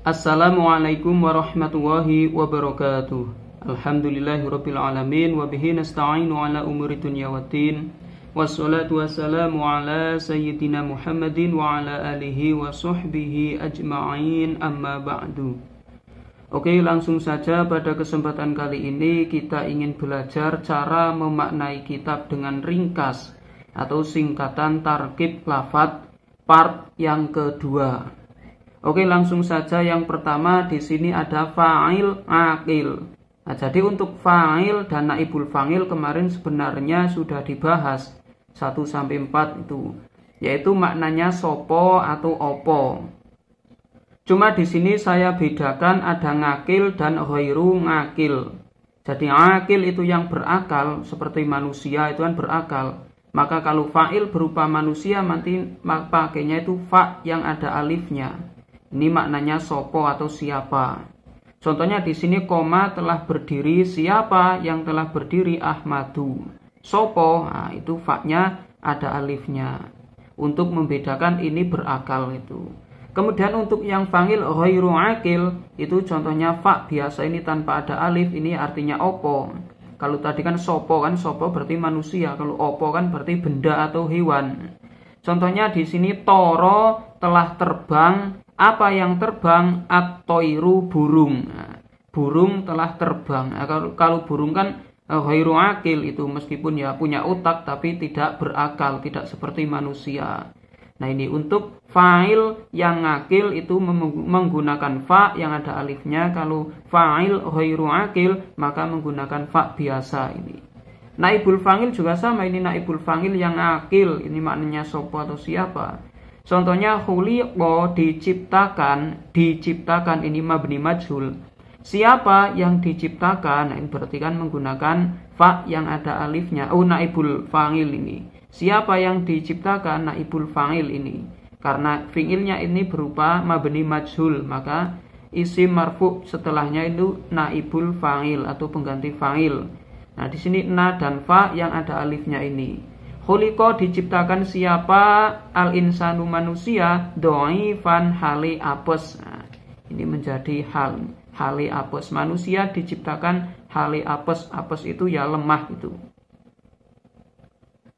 Assalamualaikum warahmatullahi wabarakatuh. Alhamdulillahirabbil alamin wa bihi nasta'inu ala umuri dunya waddin. Wassalatu wassalamu ala sayyidina Muhammadin wa ala alihi wa sahbihi ajma'in, amma ba'du. Oke, langsung saja pada kesempatan kali ini kita ingin belajar cara memaknai kitab dengan ringkas atau singkatan tarkib lafadz part yang kedua. Oke, langsung saja yang pertama di sini ada fa'il aqil. Nah, jadi untuk fa'il dan naibul fa'il kemarin sebenarnya sudah dibahas 1 sampai 4 itu, yaitu maknanya sopo atau opo. Cuma di sini saya bedakan ada ngakil dan ghairu ngakil. Jadi aqil itu yang berakal seperti manusia itu kan berakal. Maka kalau fa'il berupa manusia nanti pakainya itu fa yang ada alifnya. Ini maknanya sopo atau siapa. Contohnya di sini koma telah berdiri, siapa yang telah berdiri? Ahmadu. Sopo, nah itu fa-nya ada alifnya. Untuk membedakan ini berakal itu. Kemudian untuk yang fa'il ghairu aqil itu contohnya fa biasa ini tanpa ada alif, ini artinya opo. Kalau tadi kan sopo berarti manusia. Kalau opo kan berarti benda atau hewan. Contohnya di sini toro telah terbang. Apa yang terbang? At-toiru, burung. Nah, burung telah terbang. Nah, kalau burung kan ghairu aqil itu meskipun ya punya otak tapi tidak berakal, tidak seperti manusia. Nah, ini untuk fa'il yang aqil itu menggunakan fa yang ada alifnya. Kalau fa'il ghairu aqil maka menggunakan fa biasa ini. Naibul fa'il juga sama, ini naibul fa'il yang aqil. Ini maknanya sopo atau siapa. Contohnya khuliqa diciptakan ini mabni majhul. Siapa yang diciptakan? Nah, ini berarti kan menggunakan fa yang ada alifnya. Oh, naibul fa'il ini. Siapa yang diciptakan? Naibul fa'il ini. Karena fi'ilnya ini berupa mabni majhul, maka isim marfu setelahnya itu naibul fa'il atau pengganti fa'il. Nah, di sini na dan fa yang ada alifnya ini. Khuliqa diciptakan siapa? Al-insanu manusia dhaifan hale apes. Nah, ini menjadi hale apes. Manusia diciptakan hale apes. Apes itu ya lemah itu.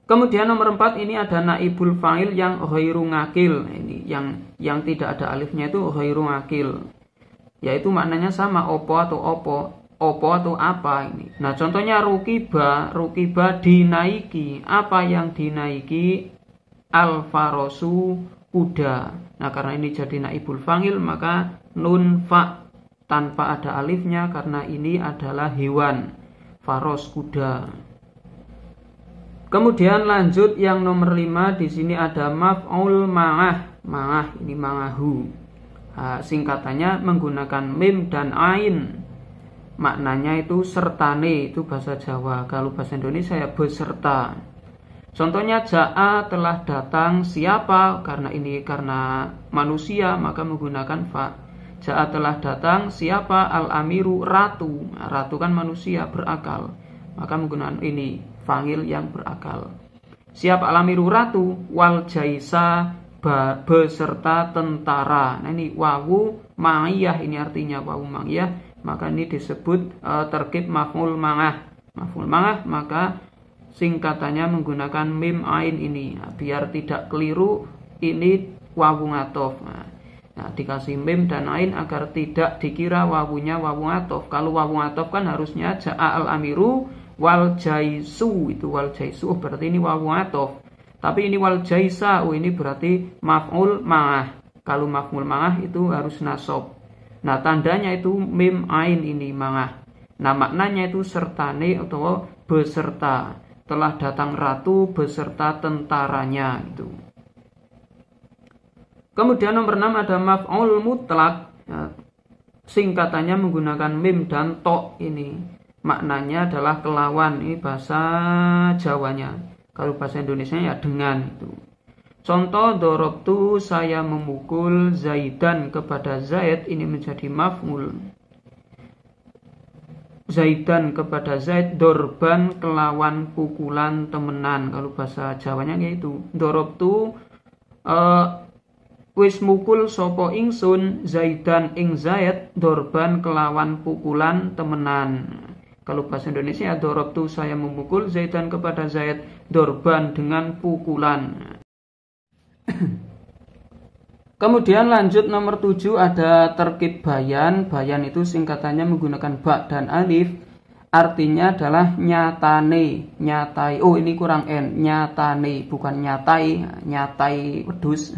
Kemudian nomor 4 ini ada naibul fa'il yang ghairu ngakil. Ini yang tidak ada alifnya itu ghairu ngakil. Yaitu maknanya sama opo atau apa ini. Nah, contohnya rukiba dinaiki. Apa yang dinaiki? Al-farosu, kuda. Nah, karena ini jadi naibul fa'il maka nun fa tanpa ada alifnya karena ini adalah hewan. Faros, kuda. Kemudian lanjut yang nomor 5 di sini ada maf'ul ma'ah. Ma'ah ini ma'ahu. Nah, singkatannya menggunakan mim dan ain. Maknanya itu sertane, itu bahasa Jawa. Kalau bahasa Indonesia ya beserta. Contohnya ja'a telah datang siapa? Karena manusia maka menggunakan fa. Ja'a telah datang siapa? Al-amiru, ratu. Nah, ratu kan manusia berakal. Maka menggunakan ini fa'il yang berakal. Siapa al-amiru? Ratu. Wal jaisa beserta tentara. Nah, ini wawu ma'iyah, ini artinya wawu ma'iyah. Maka ini disebut terkib maf'ul ma'ah. Maf'ul ma'ah maka singkatannya menggunakan mim ain ini. Nah, biar tidak keliru ini wawu ngatof. Nah, dikasih mim dan ain agar tidak dikira wawunya wawu ngatof. Kalau wawu ngatof kan harusnya ja'a al-amiru wal jaisu. Itu wal jaisu berarti ini wawu ngatof. Tapi ini wal jaisa, ini berarti maf'ul ma'ah. Kalau maf'ul ma'ah itu harus nasab. Nah, tandanya itu mim ain ini mangah. Nah, maknanya itu sertane atau beserta. Telah datang ratu beserta tentaranya itu. Kemudian nomor 6 ada maf'ul mutlak. Nah, singkatannya menggunakan mim dan to ini. Maknanya adalah kelawan. Ini bahasa Jawanya. Kalau bahasa Indonesianya ya dengan itu. Contoh dorobtu saya memukul Zaidan kepada Zaid, ini menjadi maf'ul. Zaidan kepada Zaid, dorban kelawan pukulan temenan. Kalau bahasa Jawanya yaitu dorobtu wis mukul sapa ingsun Zaidan ing Zaid dorban kelawan pukulan temenan. Kalau bahasa Indonesia, dorobtu saya memukul Zaidan kepada Zaid dorban dengan pukulan. Kemudian lanjut nomor 7 ada terkib bayan. Bayan itu singkatannya menggunakan ba dan alif. Artinya adalah nyatane, nyatai. Oh, ini kurang n, nyatane, bukan nyatai, nyatai wedus.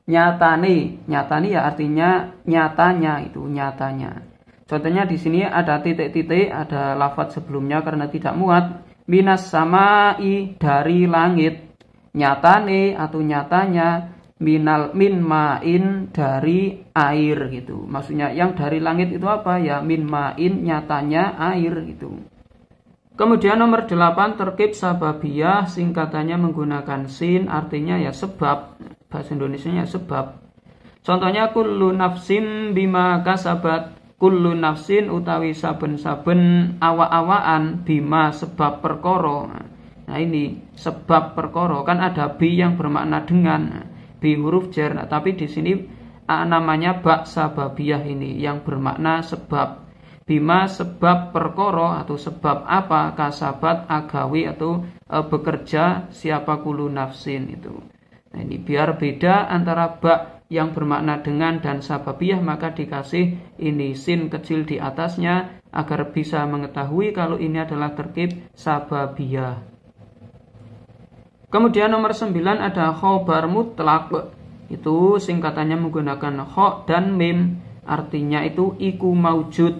Nyatane, nyatane ya artinya nyatanya, itu nyatanya. Contohnya di sini ada titik-titik, ada lafadz sebelumnya karena tidak muat. Minas samai, dari langit. Nyatane atau nyatanya, min ma'in, dari air gitu. Maksudnya yang dari langit itu apa ya? Min ma'in, nyatanya air gitu. Kemudian nomor 8 terkib sababiyah, singkatannya menggunakan sin, artinya ya sebab. Bahasa Indonesianya sebab. Contohnya kullu nafsin bima kasabat. Kullu nafsin utawi saben-saben awa-awaan bima sebab perkara. Nah ini sebab perkara, kan ada bi yang bermakna dengan, bi huruf jar. Nah, tapi di sini namanya ba sababiyah ini yang bermakna sebab. Bima sebab perkara atau sebab apa kasabat agawi atau bekerja siapa kullu nafsin itu. Nah, ini biar beda antara ba yang bermakna dengan dan sababiyah, maka dikasih ini sin kecil di atasnya agar bisa mengetahui kalau ini adalah terkib sababiyah. Kemudian nomor 9 ada khobar mutlak. Itu singkatannya menggunakan kho dan mim, artinya itu iku maujud.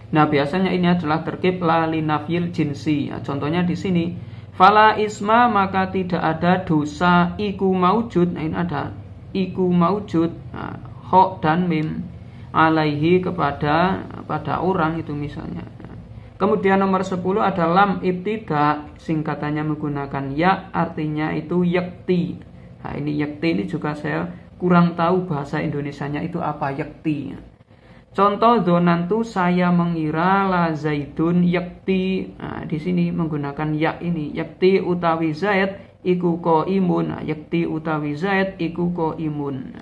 Nah, biasanya ini adalah terkib la linafyil jinsi. Nah, contohnya di sini fala isma, maka tidak ada dosa iku maujud. Nah, ini ada iku maujud, kho dan mim, alaihi pada orang itu misalnya. Kemudian nomor 10 ada lam ibtida, singkatannya menggunakan ya, artinya itu yakti. Nah, ini yakti ini juga saya kurang tahu bahasa Indonesianya itu apa yakti. Contoh dzonantu saya mengira la zaidun yakti. Nah, di sini menggunakan ya ini, yakti utawi zaid iku qaimun, yakti utawi zaid iku qaimun.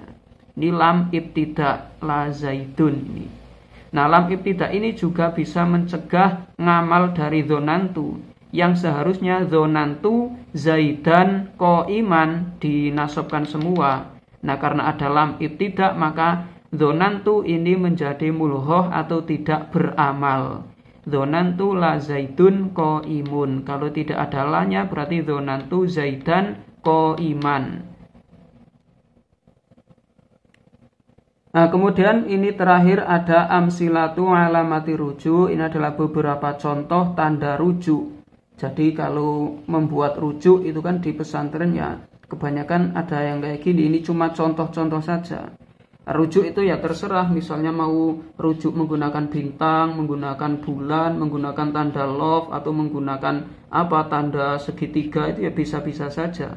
Ini lam ibtida la zaidun ini. Nah, lam ibtida ini juga bisa mencegah ngamal dari dzonantu yang seharusnya dzonantu zaidan qaiman dinasabkan semua. Nah, karena ada lam ibtida maka dzonantu ini menjadi mulhoh atau tidak beramal. Dzonantu la zaidun qaimun. Kalau tidak ada lanya berarti dzonantu zaidan qaiman. Nah, kemudian ini terakhir ada amsilatu alamati rujuk. Ini adalah beberapa contoh tanda rujuk. Jadi kalau membuat rujuk itu kan di pesantren ya kebanyakan ada yang kayak gini. Ini cuma contoh-contoh saja. Rujuk itu ya terserah, misalnya mau rujuk menggunakan bintang, menggunakan bulan, menggunakan tanda love, atau menggunakan tanda segitiga, itu ya bisa-bisa saja.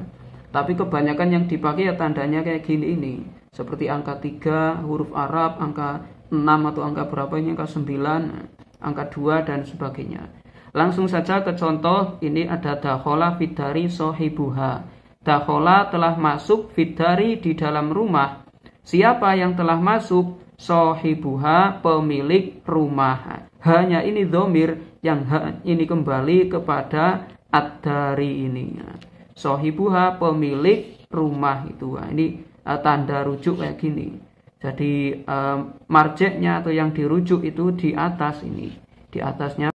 Tapi kebanyakan yang dipakai ya tandanya kayak gini ini. Seperti angka 3, huruf Arab, angka 6 atau angka berapa ini, angka 9, angka 2 dan sebagainya. Langsung saja ke contoh, ini ada dakhola fidari sohibuha. Dakhola telah masuk fidari di dalam rumah. Siapa yang telah masuk? Sohibuha, pemilik rumah. Hanya ini dhamir yang ini kembali kepada ad-dari ini. Sohibuha, pemilik rumah itu. Ini tanda rujuk kayak gini. Jadi marjeknya atau yang dirujuk itu di atas ini. Di atasnya